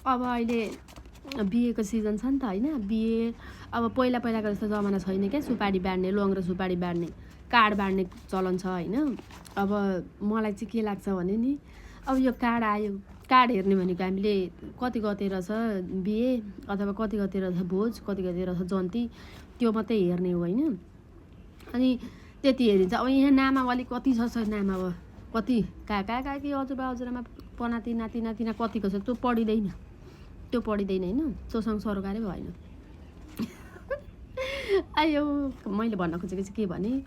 अब अहिले बिहेको सिजन छ नि त होइन। बिहे अब पहिलाको जस्तो जमाना छैन क्या, सुपारी बाँड्ने, ल्वाङ र सुपारी बाँड्ने, कार्ड बाँड्ने चलन छ होइन। अब मलाई चाहिँ के लाग्छ भने नि, अब यो कार्ड आयो, कार्ड हेर्ने भनेको हामीले कति गते रहेछ बिहे अथवा कति गते रहेछ भोज, कति गते रहेछ जन्ती, त्यो मात्रै हेर्ने हो होइन। अनि त्यति हेरिन्छ। अब यहाँ नामावली कति छ नाम, अब कति काकी हजुरबा हजुरआमा पनाति नाति नातिना कतिको छ त्यो पढिँदैन होइन, त्योसँग सरोकारै भएन। आयो मैले भन्न खोजेको चाहिँ के भने,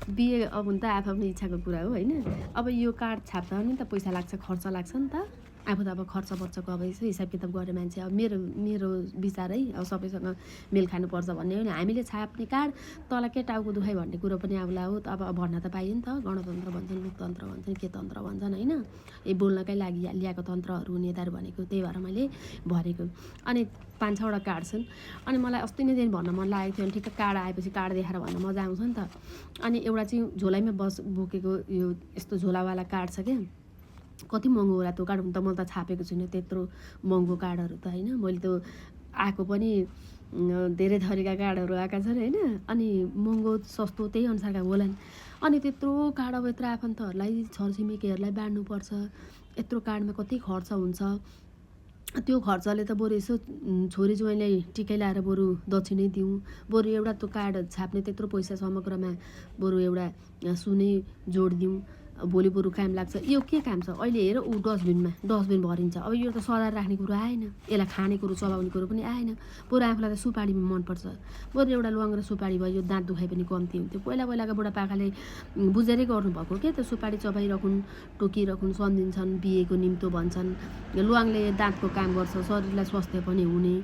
बिहे अब हुन त आफ्नो इच्छाको कुरा हो होइन। अब यो कार्ड छाप्दा पनि त पैसा लाग्छ, खर्च लाग्छ नि त। आफू त अब खर्च बर्चको अब यसो हिसाब किताब गर्ने मान्छे, अब मेरो विचार है, अब सबैसँग मेल खानुपर्छ भन्ने होइन। हामीले छाप्ने कार्ड तल के टाउको दुखाइ भन्ने कुरो पनि आउला हो। अब भन्न त पाइयो नि त, गणतन्त्र भन्छन्, लोकतन्त्र भन्छन्, के तन्त्र भन्छन् होइन। यो बोल्नकै लागि ल्याएको तन्त्रहरू नेताहरू भनेको, त्यही भएर मैले भरेको। अनि 5-6वटा कार्ड छन्। अनि मलाई अस्ति नै दिन भन्न मन लागेको थियो, अनि ठिक्क कार्ड आएपछि कार्ड देखाएर भन्न मजा आउँछ नि त। अनि एउटा चाहिँ झोलाइमा बोकेको यो यस्तो झोलावाला कार्ड छ क्या, कति महँगो होला त्यो कार्ड, हुन त मैले त छापेको छुइनँ त्यत्रो महँगो कार्डहरू त होइन। मैले त आएको पनि धेरै थरीका कार्डहरू आएका छन् होइन। अनि महँगो सस्तो त्यही अनुसारका होलान्। अनि त्यत्रो कार्ड अब यत्रो आफन्तहरूलाई, छरछिमेकीहरूलाई बाँड्नुपर्छ, यत्रो कार्डमा कति खर्च हुन्छ। त्यो खर्चले त बरु यसो छोरी ज्वाइँलाई टिकै लाएर बरु दक्षिणै दिउँ, बरु एउटा त्यो कार्ड छाप्ने त्यत्रो पैसा समग्रमा बरु एउटा सुनै जोडिदिउँ, भोलि बरु काम लाग्छ। यो के काम छ अहिले हेर, ऊ डस्टबिन भरिन्छ। अब यो त सजाएर राख्ने कुरो आएन, यसलाई खाने कुरो चलाउने कुरो पनि आएन। बरु आफूलाई त सुपारीमा मनपर्छ, बरु एउटा ल्वाङ र सुपारी भयो, यो दाँत दुखाइ पनि कम्ती हुन्थ्यो। पहिलाका बुढापाकाले बुझेरै गर्नुभएको के, त्यो सुपारी चबाइरखुन्, टोकिरखुन्, सम्झिन्छन्, बिहेको निम्तो भन्छन्। ल्वाङले दाँतको काम गर्छ, शरीरलाई स्वास्थ्य पनि हुने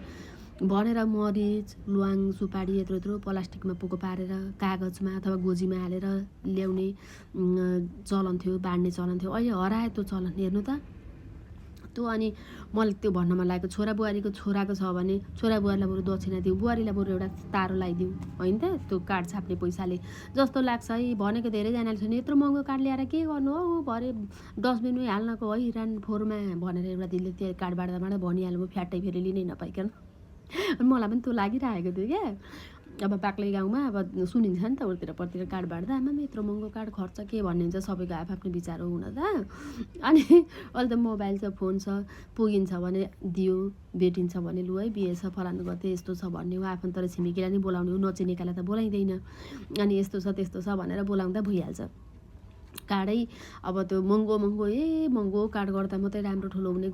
भनेर मरिच, ल्वाङ, सुपारी यत्रो प्लास्टिकमा पोको पारेर कागजमा अथवा गोजीमा हालेर ल्याउने चलन थियो, बाँड्ने चलन थियो। अहिले हरायो त्यो चलन, हेर्नु त त्यो। अनि मलाई त्यो भन्न मन लागेको, छोरा बुहारीको छोराको छ भने छोरा बुहारीलाई बरु दक्षिणा दिउँ, बुहारीलाई बरु एउटा तारो लगाइदिउँ होइन त, त्यो कार्ड छाप्ने पैसाले जस्तो लाग्छ है। भनेको धेरैजनाले छैन, यत्रो महँगो कार्ड ल्याएर के गर्नु हौ, भरे डस्टबिनमै हाल्नको है, रान फोहोरमा भनेर एउटा दिदीले त्यो कार्ड बाँड्दा भनिहाल्नु, फ्याट्टै फेरि लिनै नपाइकन। मलाई पनि त्यो लागिरहेको थियो क्या। अब बाक्लै गाउँमा अब सुनिन्छ नि त उतिर पर्तिर कार्ड बाँड्दा, आमा यत्रो महँगो कार्ड खर्च के भन्ने हुन्छ। सबैको आफ्नो विचार हो हुन त। अनि अहिले त मोबाइल छ, फोन छ, पुगिन्छ भने दियो, भेटिन्छ भने लु है बिहे छ फलानु गते यस्तो छ भन्ने हो। आफन्त र छिमेकीलाई नै बोलाउने हो, नचिनेकालाई त बोलाइँदैन। अनि यस्तो छ त्यस्तो छ भनेर बोलाउँदा भइहाल्छ। कार्डै अब त्यो महँगो महँगो कार्ड गर्दा मात्रै राम्रो ठुलो हुने,